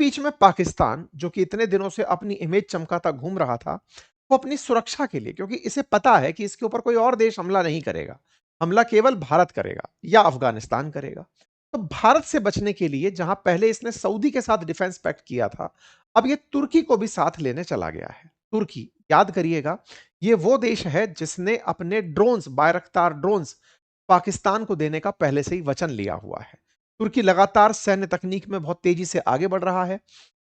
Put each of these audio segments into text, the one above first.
बीच में पाकिस्तान, जो कि इतने दिनों से अपनी इमेज चमकाता घूम रहा था, वो अपनी सुरक्षा के लिए, क्योंकि इसे पता है कि इसके ऊपर कोई और देश हमला नहीं करेगा, हमला केवल भारत करेगा या अफगानिस्तान करेगा। तो भारत से बचने के लिए जहां पहले इसने सऊदी के साथ डिफेंस पैक्ट किया था, अब ये तुर्की को भी साथ लेने चला गया है। तुर्की, याद करिएगा, ये वो देश है जिसने अपने ड्रोन्स, बायरख्तार ड्रोन्स, पाकिस्तान को देने का पहले से ही वचन लिया हुआ है। तुर्की लगातार सैन्य तकनीक में बहुत तेजी से आगे बढ़ रहा है।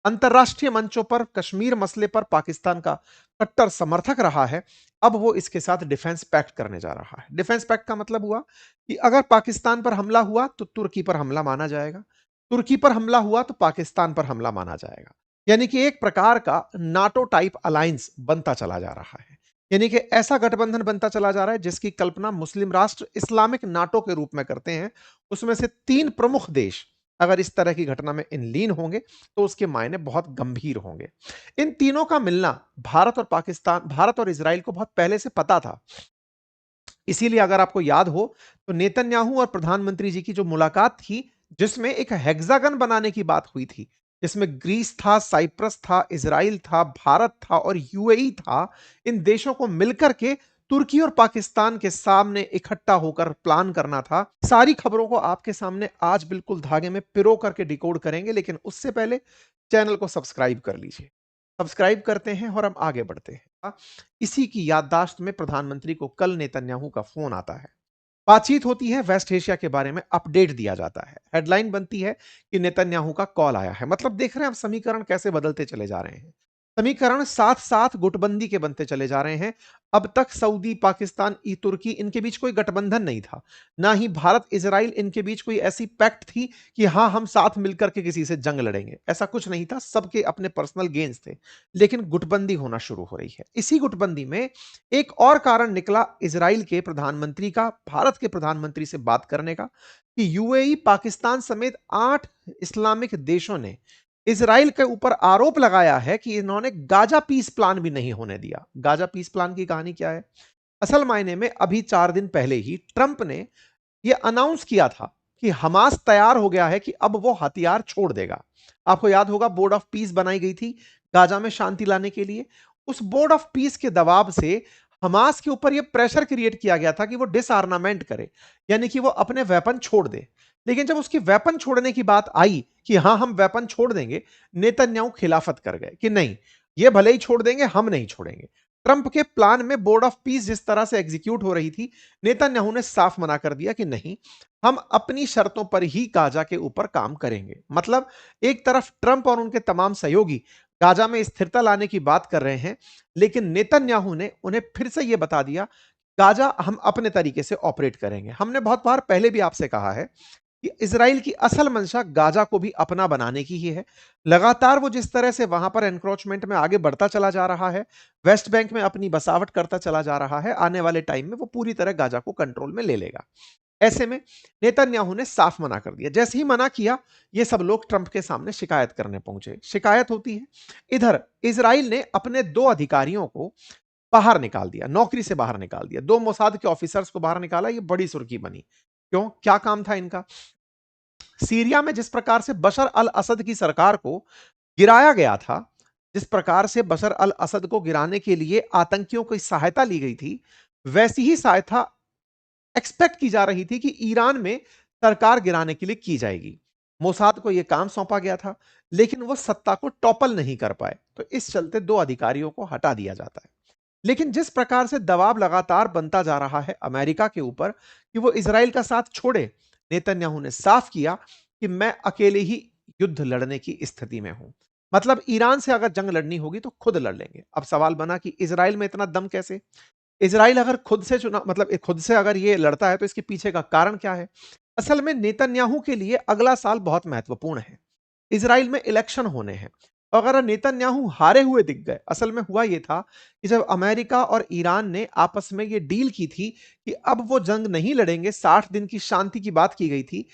अंतरराष्ट्रीय मंचों पर कश्मीर मसले पर पाकिस्तान का कट्टर समर्थक रहा है। अब वो इसके साथ डिफेंस पैक्ट करने जा रहा है। डिफेंस पैक्ट का मतलब हुआ कि अगर पाकिस्तान पर हमला हुआ तो तुर्की पर हमला माना जाएगा, तुर्की पर हमला हुआ तो पाकिस्तान पर हमला माना जाएगा। यानी कि एक प्रकार का नाटो टाइप अलायंस बनता चला जा रहा है। यानी कि ऐसा गठबंधन बनता चला जा रहा है जिसकी कल्पना मुस्लिम राष्ट्र इस्लामिक नाटो के रूप में करते हैं। उसमें से 3 प्रमुख देश अगर इस तरह की घटना में इनलीन होंगे तो उसके मायने बहुत गंभीर होंगे। इन तीनों का मिलना भारत और पाकिस्तान, भारत और इजराइल को बहुत पहले से पता था। इसीलिए अगर आपको याद हो तो नेतन्याहू और प्रधानमंत्री जी की जो मुलाकात थी, जिसमें एक हेक्सागन बनाने की बात हुई थी, जिसमें ग्रीस था, साइप्रस था, इजराइल था, भारत था और यूएई था, इन देशों को मिलकर के तुर्की और पाकिस्तान के सामने इकट्ठा होकर प्लान करना था। सारी खबरों को आपके सामने आज बिल्कुल धागे में पिरो करके डिकोड करेंगे, लेकिन उससे पहले चैनल को सब्सक्राइब कर लीजिए। सब्सक्राइब करते हैं और हम आगे बढ़ते हैं। इसी की याददाश्त में प्रधानमंत्री को कल नेतन्याहू का फोन आता है। बातचीत होती है, वेस्ट एशिया के बारे में अपडेट दिया जाता है। हेडलाइन बनती है कि नेतन्याहू का कॉल आया है। मतलब देख रहे हैं आप समीकरण कैसे बदलते चले जा रहे हैं। समीकरण साथ साथ गुटबंदी के बनते चले जा रहे हैं। अब तक सऊदी, पाकिस्तान, तुर्की, इनके बीच कोई गठबंधन नहीं था। ना ही भारत इजराइल इनके बीच कोई ऐसी पैक्ट थी कि हां हम साथ मिलकर के किसी से जंग लड़ेंगे। ऐसा कुछ नहीं था, सबके अपने पर्सनल गेन्स थे। लेकिन गुटबंदी होना शुरू हो रही है। इसी गुटबंदी में एक और कारण निकला इजराइल के प्रधानमंत्री का भारत के प्रधानमंत्री से बात करने का, कि यूएई, पाकिस्तान समेत 8 इस्लामिक देशों ने इजराइल के ऊपर आरोप लगाया है कि इन्होंने गाजा पीस प्लान भी नहीं होने दिया। गाजा पीस प्लान की कहानी क्या है? असल मायने में अभी 4 दिन पहले ही ट्रंप ने यह अनाउंस किया था कि हमास तैयार हो गया है कि अब वो हथियार छोड़ देगा। आपको याद होगा, बोर्ड ऑफ पीस बनाई गई थी गाजा में शांति लाने के लिए। उस बोर्ड ऑफ पीस के दबाव से हमास के ऊपर यह प्रेशर क्रिएट किया गया था कि वो डिसआर्मामेंट करे, यानी कि वो अपने वेपन छोड़ दे। लेकिन जब उसकी वेपन छोड़ने की बात आई कि हां हम वेपन छोड़ देंगे, नेतन्याहू खिलाफत कर गए कि नहीं, ये भले ही छोड़ देंगे, हम नहीं छोड़ेंगे। ट्रंप के प्लान में बोर्ड ऑफ पीस जिस तरह से एग्जीक्यूट हो रही थी, नेतन्याहू ने साफ मना कर दिया कि नहीं, हम अपनी शर्तों पर ही गाजा के ऊपर काम करेंगे। मतलब एक तरफ ट्रंप और उनके तमाम सहयोगी गाजा में स्थिरता लाने की बात कर रहे हैं, लेकिन नेतन्याहू ने उन्हें फिर से यह बता दिया, गाजा हम अपने तरीके से ऑपरेट करेंगे। हमने बहुत बार पहले भी आपसे कहा है कि इजराइल की असल मंशा गाजा को भी अपना बनाने की ही है। लगातार वो जिस तरह से वहां पर एनक्रोचमेंट में आगे बढ़ता चला जा रहा है, वेस्ट बैंक में अपनी बसावट करता चला जा रहा है, आने वाले टाइम में वो पूरी तरह गाजा को कंट्रोल में ले लेगा। ऐसे में नेतन्याहू ने साफ मना कर दिया। जैसे ही मना किया, ये सब लोग ट्रंप के सामने शिकायत करने पहुंचे। शिकायत होती है, इधर इजराइल ने अपने 2 अधिकारियों को बाहर निकाल दिया, नौकरी से बाहर निकाल दिया। 2 मोसाद के ऑफिसर्स को बाहर निकाला। ये बड़ी सुर्खी बनी। क्यों? क्या काम था इनका? सीरिया में जिस प्रकार से बशर अल असद की सरकार को गिराया गया था, जिस प्रकार से बशर अल असद को गिराने के लिए आतंकियों की सहायता ली गई थी, वैसी ही सहायता एक्सपेक्ट की जा रही थी कि ईरान में सरकार गिराने के लिए की जाएगी। मोसाद को यह काम सौंपा गया था, लेकिन वो सत्ता को टॉपल नहीं कर पाए, तो इस चलते 2 अधिकारियों को हटा दिया जाता है। लेकिन जिस प्रकार से दबाव लगातार बनता जा रहा है अमेरिका के ऊपर कि वो इजराइल का साथ छोड़े, नेतन्याहू ने साफ किया कि मैं अकेले ही युद्ध लड़ने की स्थिति में हूं। मतलब ईरान से अगर जंग लड़नी होगी तो खुद लड़ लेंगे। अब सवाल बना कि इजराइल में इतना दम कैसे? इजराइल अगर खुद से चुना, मतलब खुद से अगर ये लड़ता है तो इसके पीछे का कारण क्या है? असल में नेतन्याहू के लिए अगला साल बहुत महत्वपूर्ण है। इजराइल में इलेक्शन होने हैं। अगर नेतन्याहू हारे हुए दिख गए, असल में हुआ यह था कि जब अमेरिका और ईरान ने आपस में यह डील की थी कि अब वो जंग नहीं लड़ेंगे, 60 दिन की शांति की बात की गई थी,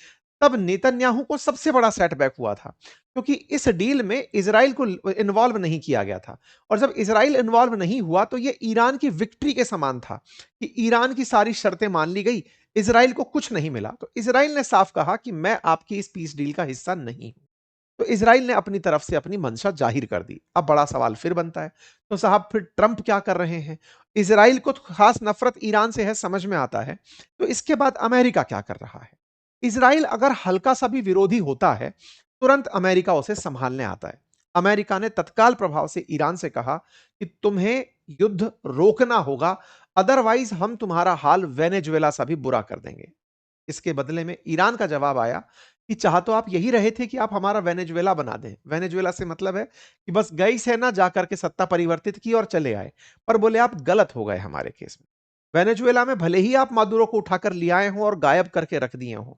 तब नेतन्याहू को सबसे बड़ा सेटबैक हुआ था, क्योंकि इस डील में इजराइल को इन्वॉल्व नहीं किया गया था। और जब इजराइल इन्वॉल्व नहीं हुआ तो यह ईरान की विक्ट्री के समान था कि ईरान की सारी शर्तें मान ली गई, इजराइल को कुछ नहीं मिला। तो इजराइल ने साफ कहा कि मैं आपकी इस पीस डील का हिस्सा नहीं हूं। तो इजराइल ने अपनी तरफ से अपनी मंशा जाहिर कर दी। अब बड़ा सवाल फिर बनता है, तो साहब फिर ट्रंप क्या कर रहे हैं? इजराइल को तो खास नफरत ईरान से है, समझ में आता है, तो इसके बाद अमेरिका क्या कर रहा है? इजराइल अगर हल्का सा भी विरोधी होता है, तुरंत अमेरिका उसे संभालने आता है। अमेरिका ने तत्काल प्रभाव से ईरान से कहा कि तुम्हें युद्ध रोकना होगा, अदरवाइज हम तुम्हारा हाल वेनेजुएला सा भी बुरा कर देंगे। इसके बदले में ईरान का जवाब आया कि चाह तो आप यही रहे थे कि आप हमारा वेनेजुएला बना दें। वेनेजुएला से मतलब है कि बस गई सेना जाकर के सत्ता परिवर्तित की और चले आए, पर बोले आप गलत हो गए हमारे केस में। वेनेजुएला में भले ही आप मादुरो को उठाकर ले आए हों और गायब करके रख दिए हों,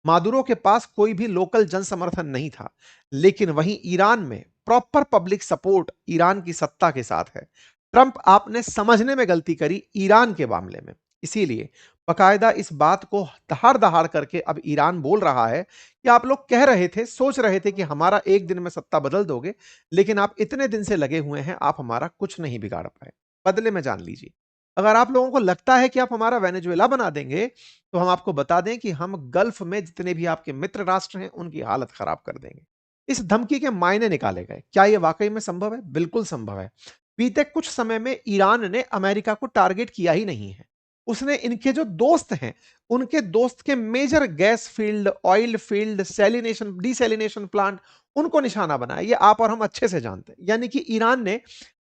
मादुरो के पास कोई भी लोकल जन समर्थन नहीं था, लेकिन वहीं ईरान में प्रॉपर पब्लिक सपोर्ट ईरान की सत्ता के साथ है। ट्रंप आपने समझने में गलती करी ईरान के मामले में, इसीलिए बकायदा इस बात को दहाड़ दहाड़ करके अब ईरान बोल रहा है कि आप लोग कह रहे थे, सोच रहे थे कि हमारा एक दिन में सत्ता बदल दोगे, लेकिन आप इतने दिन से लगे हुए हैं, आप हमारा कुछ नहीं बिगाड़ पाए। बदले में जान लीजिए, अगर आप लोगों को लगता है कि आप हमारा वेनेजुएला बना देंगे, तो हम आपको बता दें कि हम गल्फ में जितने भी आपके मित्र राष्ट्र हैं, उनकी हालत खराब कर देंगे। इस धमकी के मायने निकाले गए। क्या यह वाकई में संभव है? बिल्कुल संभव है। बीते कुछ समय में ईरान ने अमेरिका को टारगेट किया ही नहीं है। उसने इनके जो दोस्त हैं, उनके दोस्त के major gas field, oil field, salination, desalination plant, उनको निशाना बनाया। ये आप और हम अच्छे से जानते हैं। यानी कि ईरान ने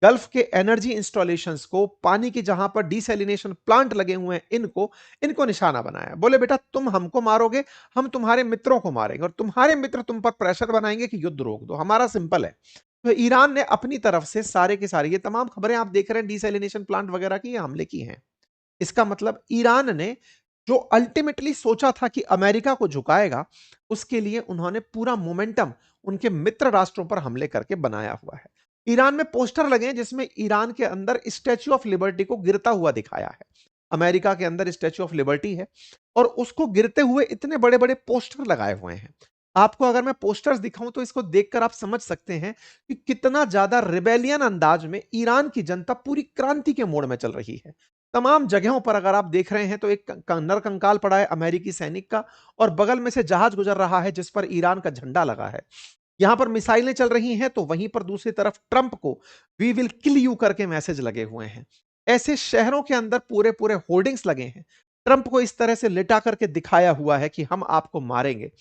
गल्फ के एनर्जी इंस्टॉलेशंस को, पानी की जहां पर डिसैलिनेशन प्लांट लगे हुए हैं, इनको इनको निशाना बनाया। बोले बेटा तुम हमको मारोगे, हम तुम्हारे मित्रों को मारेंगे, और तुम्हारे मित्र तुम पर प्रेशर बनाएंगे कि युद्ध रोक दो। हमारा सिंपल है। तो ईरान ने अपनी तरफ से सारे के सारे ये तमाम खबरें आप देख रहे हैं डिसैलिनेशन प्लांट वगैरह की, ये हमले की हैं। इसका मतलब ईरान ने जो अल्टीमेटली सोचा था कि अमेरिका को झुकाएगा, उसके लिए उन्होंने पूरा मोमेंटम उनके मित्र राष्ट्रों पर हमले करके बनाया हुआ है। ईरान में पोस्टर लगे हैं जिसमें ईरान के अंदर स्टैच्यू ऑफ लिबर्टी को गिरता हुआ दिखाया है। अमेरिका के अंदर स्टैच्यू ऑफ लिबर्टी है और उसको गिरते हुए इतने बड़े बड़े पोस्टर लगाए हुए हैं। आपको अगर मैं पोस्टर्स दिखाऊं तो इसको देखकर आप समझ सकते हैं कि कितना ज्यादा रिबेलियन अंदाज में ईरान की जनता पूरी क्रांति के मोड़ में चल रही है। तमाम जगहों पर अगर आप देख रहे हैं तो एक नरकंकाल पड़ा है अमेरिकी सैनिक का, और बगल में से जहाज गुजर रहा है जिस पर ईरान का झंडा लगा है। यहां पर मिसाइलें चल रही हैं तो वहीं पर दूसरी तरफ ट्रंप को वी विल किल यू करके मैसेज लगे हुए हैं। ऐसे शहरों के अंदर पूरे पूरे होर्डिंग्स लगे हैं। ट्रंप को इस तरह से लिटा करके दिखाया हुआ है कि हम आपको मारेंगे।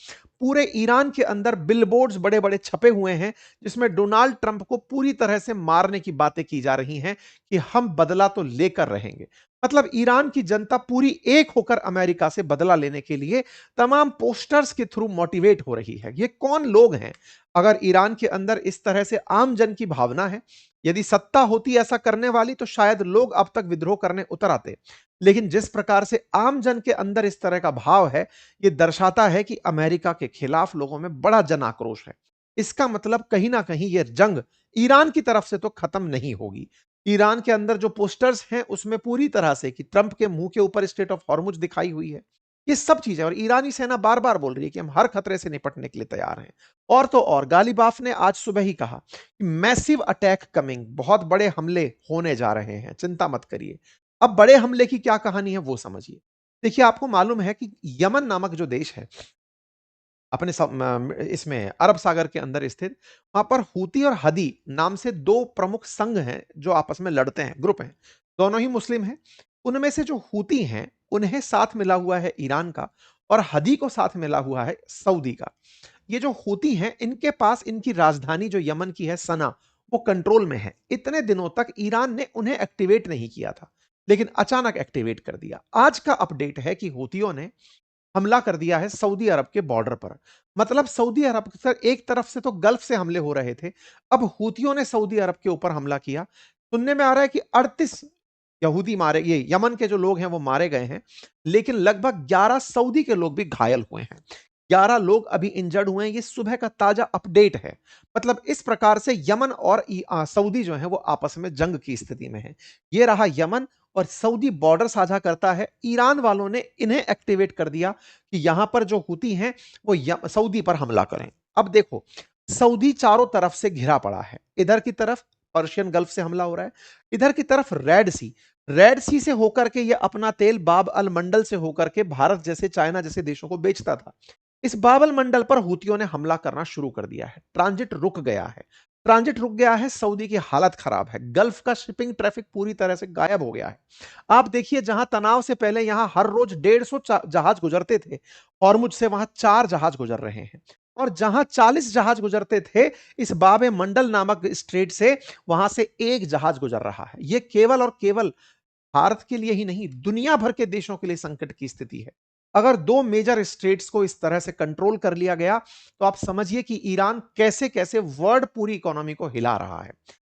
पूरे ईरान के अंदर बिलबोर्ड्स बड़े बड़े छपे हुए हैं जिसमें डोनाल्ड ट्रंप को पूरी तरह से मारने की बातें की जा रही हैं कि हम बदला तो लेकर रहेंगे। मतलब ईरान की जनता पूरी एक होकर अमेरिका से बदला लेने के लिए तमाम पोस्टर्स के थ्रू मोटिवेट हो रही है। ये कौन लोग हैं? अगर ईरान के अंदर इस तरह से आम जन की भावना है, यदि सत्ता होती ऐसा करने वाली, तो शायद लोग अब तक विद्रोह करने उतर आते। लेकिन जिस प्रकार से आम जन के अंदर इस तरह का भाव है, यह दर्शाता है कि अमेरिका के खिलाफ लोगों में बड़ा जन आक्रोश है। इसका मतलब कहीं ना कहीं यह जंग ईरान की तरफ से तो खत्म नहीं होगी। ईरान के अंदर जो पोस्टर्स हैं उसमें पूरी तरह से कि ट्रंप के मुंह के ऊपर स्टेट ऑफ हॉर्मुज दिखाई हुई है। ये सब चीजें, और ईरानी सेना बार बार बोल रही है कि हम हर खतरे से निपटने के लिए तैयार हैं। और तो और गालिबाफ ने आज सुबह ही कहा कि मैसिव अटैक कमिंग, बहुत बड़े हमले होने जा रहे हैं, चिंता मत करिए। अब बड़े हमले की क्या कहानी है वो समझिए। देखिए आपको मालूम है कि यमन नामक जो देश है अपने इसमें अरब सागर के अंदर स्थित, वहां पर हूती और हदी नाम से दो प्रमुख संघ हैं जो आपस में लड़ते हैं, ग्रुप हैं। दोनों ही मुस्लिम हैं। उनमें से जो हूती हैं उन्हें साथ मिला हुआ है ईरान का, और हदी को साथ मिला हुआ है सऊदी का। ये जो हूती हैं इनके पास इनकी राजधानी जो यमन की है सना, वो कंट्रोल में है। इतने दिनों तक ईरान ने उन्हें एक्टिवेट नहीं किया था, लेकिन अचानक एक्टिवेट कर दिया। आज का अपडेट है कि हूतियों ने हमला कर दिया है सऊदी अरब के बॉर्डर पर। मतलब सऊदी अरब से एक तरफ से तो गल्फ से हमले हो रहे थे, अब हूतियों ने सऊदी अरब के ऊपर हमला किया। सुनने में आ रहा है कि 38 यहूदी मारे, ये यमन के जो लोग हैं वो मारे गए हैं, लेकिन लगभग 11 सऊदी के लोग भी घायल हुए हैं। 11 लोग अभी इंजर्ड हुए हैं। ये सुबह का ताजा अपडेट है। मतलब इस प्रकार से यमन और सऊदी जो है वो आपस में जंग की स्थिति में है। ये रहा यमन, और सऊदी बॉर्डर साझा करता है। ईरान वालों ने इन्हें एक्टिवेट कर दिया कि यहां पर जो हुती हैं वो सऊदी पर हमला करें। अब देखो, सऊदी चारों तरफ से घिरा पड़ा है। इधर की तरफ पर्शियन गल्फ से हमला हो रहा है, इधर की तरफ रेड सी से होकर के ये अपना तेल बाब अल मंडल से होकर के भारत जैसे, चाइना जैसे देशों को बेचता था। इस बाबल मंडल पर हूतियों ने हमला करना शुरू कर दिया है। ट्रांजिट रुक गया है। ट्रांजिट रुक गया है, सऊदी की हालत खराब है। गल्फ का शिपिंग ट्रैफिक पूरी तरह से गायब हो गया है। आप देखिए, जहां तनाव से पहले यहां हर रोज 150 जहाज गुजरते थे, हॉर्मुज से वहां 4 जहाज गुजर रहे हैं। और जहां 40 जहाज गुजरते थे, इस बाब मंडल नामक स्ट्रेट से वहां से 1 जहाज गुजर रहा है। यह केवल और केवल भारत के लिए ही नहीं, दुनिया भर के देशों के लिए संकट की स्थिति है। अगर दो मेजर स्टेट्स को इस तरह से कंट्रोल कर लिया गया, तो आप समझिए कि ईरान कैसे कैसे वर्ल्ड पूरी इकोनॉमी को हिला रहा है।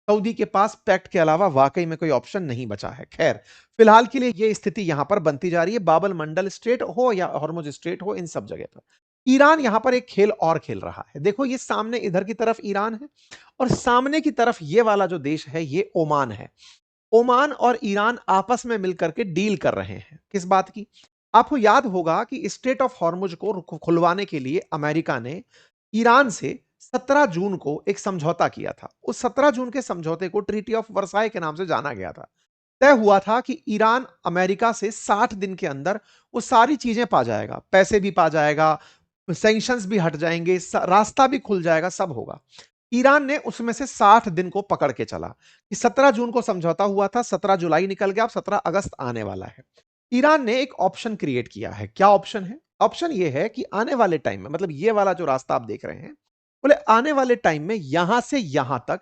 सऊदी के पास पैक्ट के अलावा वाकई में कोई ऑप्शन नहीं बचा है। खैर, फिलहाल के लिए यह स्थिति यहां पर बनती जा रही है। बाबल मंडल स्ट्रेट हो या हॉर्मुज स्ट्रेट हो, इन सब जगह पर ईरान यहां पर एक खेल और खेल रहा है। देखो, ये सामने इधर की तरफ ईरान है, और सामने की तरफ ये वाला जो देश है, ये ओमान है। ओमान और ईरान आपस में मिलकर के डील कर रहे हैं। किस बात की? आपको याद होगा कि स्ट्रेट ऑफ हॉर्मुज को खुलवाने के लिए अमेरिका ने ईरान से 17 जून को एक समझौता किया था। उस 17 जून के समझौते को ट्रीटी ऑफ वर्साई के नाम से जाना गया था। तय हुआ था कि ईरान अमेरिका से 60 दिन के अंदर वो सारी चीजें पा जाएगा, पैसे भी पा जाएगा, सैंक्शंस भी हट जाएंगे, रास्ता भी खुल जाएगा, सब होगा। ईरान ने उसमें से 60 दिन को पकड़ के चला कि 17 जून को समझौता हुआ था, 17 जुलाई निकल गया, अब 17 अगस्त आने वाला है। ईरान ने एक ऑप्शन क्रिएट किया है। क्या ऑप्शन है? ऑप्शन यह है कि आने वाले टाइम में, मतलब ये वाला जो रास्ता आप देख रहे हैं, बोले आने वाले टाइम में यहां से यहां तक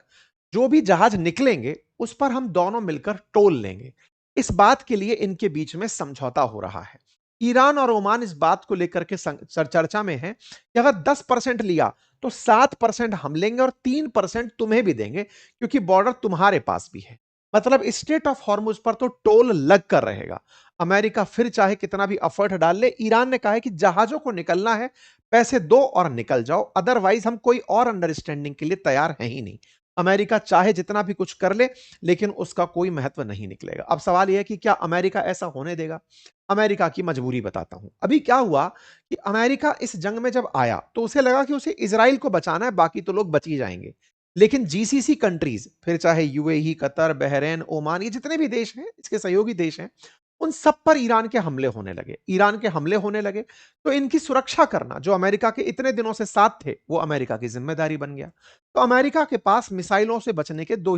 जो भी जहाज निकलेंगे, उस पर हम दोनों मिलकर टोल लेंगे। इस बात के लिए इनके बीच में समझौता हो रहा है। ईरान और ओमान इस बात को लेकर के चर्चा में है कि अगर 10% लिया तो 7% हम लेंगे और 3% तुम्हें भी देंगे, क्योंकि बॉर्डर तुम्हारे पास भी है। मतलब स्ट्रेट ऑफ हॉर्मुज पर तो टोल लग कर रहेगा। अमेरिका फिर चाहे कितना भी एफर्ट डाल ले, ईरान ने कहा है कि जहाजों को निकलना है, पैसे दो और निकल जाओ, अदरवाइज हम कोई और अंडरस्टैंडिंग के लिए तैयार है ही नहीं। अमेरिका चाहे जितना भी कुछ कर ले, लेकिन उसका कोई महत्व नहीं निकलेगा। अब सवाल यह है कि क्या अमेरिका ऐसा होने देगा? अमेरिका की मजबूरी बताता हूं। अभी क्या हुआ कि अमेरिका इस जंग में जब आया, तो उसे लगा कि उसे इजराइल को बचाना है, बाकी तो लोग बच ही जाएंगे। लेकिन जीसीसी कंट्रीज, फिर चाहे यूएई, कतर, बहरीन, ओमान, ये जितने भी देश हैं, इसके सहयोगी देश हैं, उन सब पर ईरान के हमले होने लगे। ईरान के हमले होने लगे तो इनकी सुरक्षा करना, जो अमेरिका के इतने दिनों से साथ थे, वो अमेरिका की जिम्मेदारी बन गया। तो अमेरिका के पास मिसाइलों से बचने के दो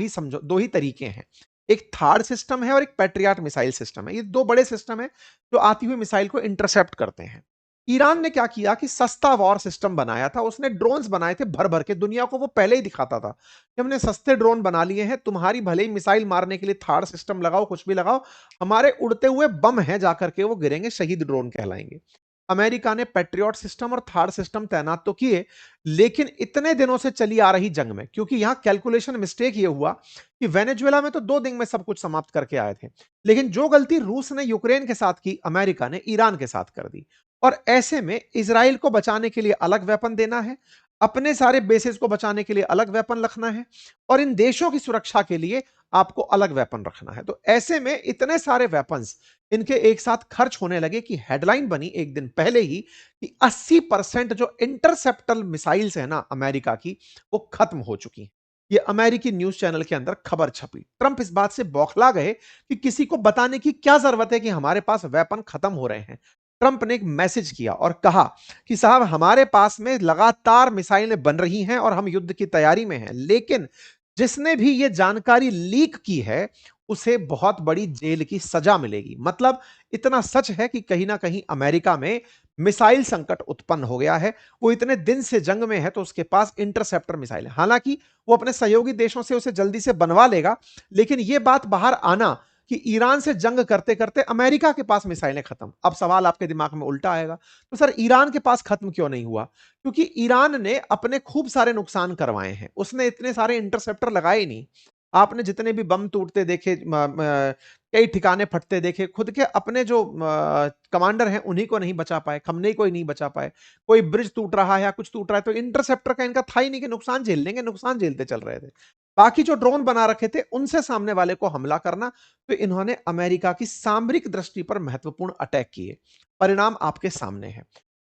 ही तरीके हैं। एक थार्ड सिस्टम है और एक पैट्रियट मिसाइल सिस्टम है। ये दो बड़े सिस्टम है जो आती हुई मिसाइल को इंटरसेप्ट करते हैं। ईरान ने क्या किया कि सस्ता वॉर सिस्टम बनाया था। उसने ड्रोन्स बनाए थे भर भर के, दुनिया को वो पहले ही दिखाता था कि हमने सस्ते ड्रोन बना लिए हैं, तुम्हारी भले ही मिसाइल मारने के लिए थार्ड सिस्टम लगाओ, कुछ भी लगाओ, हमारे उड़ते हुए बम हैं, जाकर के वो गिरेंगे, शहीद ड्रोन कहलाएंगे। अमेरिका ने पैट्रियट सिस्टम और थार्ड सिस्टम तैनात तो किए, लेकिन इतने दिनों से चली आ रही जंग में, क्योंकि यहां कैलकुलेशन मिस्टेक ये हुआ कि वेनेजुएला में तो 2 दिन में सब कुछ समाप्त करके आए थे, लेकिन जो गलती रूस ने यूक्रेन के साथ की, अमेरिका ने ईरान के साथ कर दी। और ऐसे में इजराइल को बचाने के लिए अलग वेपन देना है, अपने सारे बेसिस को बचाने के लिए अलग वेपन रखना है, और इन देशों की सुरक्षा के लिए आपको अलग वेपन रखना है। तो ऐसे में इतने सारे वेपन्स इनके एक साथ खर्च होने लगे कि हेडलाइन बनी एक दिन पहले ही कि 80% जो इंटरसेप्टर मिसाइल्स है ना अमेरिका की, वो खत्म हो चुकी हैं। ये अमेरिकी न्यूज चैनल के अंदर खबर छपी। ट्रंप इस बात से बौखला गए कि किसी को बताने की क्या जरूरत है कि हमारे पास वेपन खत्म हो रहे हैं। ट्रंप ने एक मैसेज किया और कहा कि साहब, हमारे पास में लगातार मिसाइलें बन रही हैं और हम युद्ध की तैयारी में हैं, लेकिन जिसने भी ये जानकारी लीक की है, उसे बहुत बड़ी जेल की सजा मिलेगी। मतलब इतना सच है कि कहीं ना कहीं अमेरिका में मिसाइल संकट उत्पन्न हो गया है। वो इतने दिन से जंग में है, तो उसके पास इंटरसेप्टर मिसाइल है। हालांकि वो अपने सहयोगी देशों से उसे जल्दी से बनवा लेगा, लेकिन यह बात बाहर आना कि ईरान से जंग करते करते अमेरिका के पास मिसाइलें खत्म, अब सवाल आपके दिमाग में उल्टा आएगा, तो सर ईरान के पास खत्म क्यों नहीं हुआ? क्योंकि ईरान ने अपने खूब सारे नुकसान करवाए हैं, उसने इतने सारे इंटरसेप्टर लगाए नहीं। आपने जितने भी बम टूटते देखे, कई ठिकाने फटते देखे, खुद के अपने जो कमांडर हैं उन्हीं को नहीं बचा पाए, खमने कोई नहीं बचा पाए। कोई ब्रिज टूट रहा है या कुछ टूट रहा है, तो इंटरसेप्टर का इनका था ही नहीं कि नुकसान झेल लेंगे, नुकसान झेलते चल रहे थे। बाकी जो ड्रोन बना रखे थे, उनसे सामने वाले को हमला करना, तो इन्होंने अमेरिका की सामरिक दृष्टि पर महत्वपूर्ण अटैक किए। परिणाम आपके सामने है।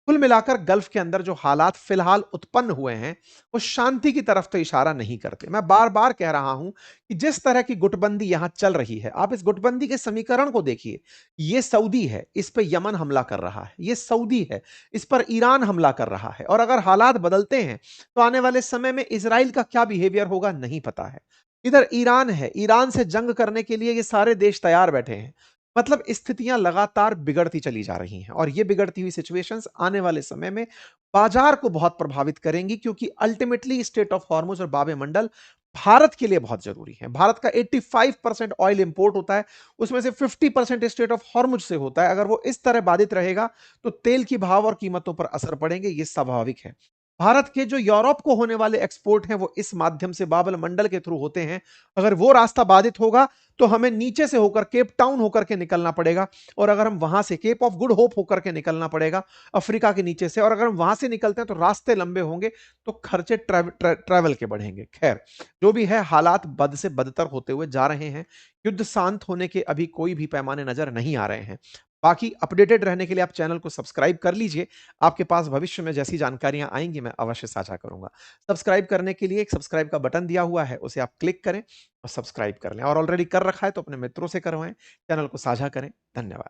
कुल मिलाकर गल्फ के अंदर जो हालात फिलहाल उत्पन्न हुए हैं, वो शांति की तरफ तो इशारा नहीं करते। मैं बार-बार कह रहा हूं कि जिस तरह की गुटबंदी यहां चल रही है, आप इस गुटबंदी के समीकरण को देखिए। ये सऊदी है, इस पे यमन हमला कर रहा है। ये सऊदी है, इस पर ईरान हमला कर रहा है। और अगर हालात बदलते हैं, तो आने वाले समय में इज़राइल का क्या बिहेवियर होगा नहीं पता है। इधर ईरान है, ईरान से जंग करने के लिए ये सारे देश तैयार बैठे हैं। मतलब स्थितियां लगातार बिगड़ती चली जा रही हैं और ये बिगड़ती हुई सिचुएशंस आने वाले समय में बाजार को बहुत प्रभावित करेंगी, क्योंकि अल्टीमेटली स्टेट ऑफ हॉर्मुज और बाब मंडल भारत के लिए बहुत जरूरी है। भारत का 85% ऑयल इंपोर्ट होता है, उसमें से 50% स्टेट ऑफ हॉर्मुज से होता है। अगर वो इस तरह बाधित रहेगा, तो तेल की भाव और कीमतों पर असर पड़ेंगे, ये स्वाभाविक है। भारत के जो यूरोप को होने वाले एक्सपोर्ट हैं, वो इस माध्यम से बाबल मंडल के थ्रू होते हैं। अगर वो रास्ता बाधित होगा, तो हमें नीचे से होकर केप टाउन होकर के निकलना पड़ेगा। और अगर हम वहां से केप ऑफ गुड होप होकर के निकलना पड़ेगा, अफ्रीका के नीचे से। और अगर हम वहां से निकलते हैं तो रास्ते लंबे होंगे, तो खर्चे ट्रैवल के बढ़ेंगे। खैर, जो भी है, हालात बद से बदतर होते हुए जा रहे हैं। युद्ध शांत होने के अभी कोई भी पैमाने नजर नहीं आ रहे हैं। बाकी अपडेटेड रहने के लिए आप चैनल को सब्सक्राइब कर लीजिए। आपके पास भविष्य में जैसी जानकारियां आएंगी, मैं अवश्य साझा करूंगा। सब्सक्राइब करने के लिए एक सब्सक्राइब का बटन दिया हुआ है, उसे आप क्लिक करें और सब्सक्राइब कर लें। और ऑलरेडी कर रखा है तो अपने मित्रों से करवाएं, चैनल को साझा करें। धन्यवाद।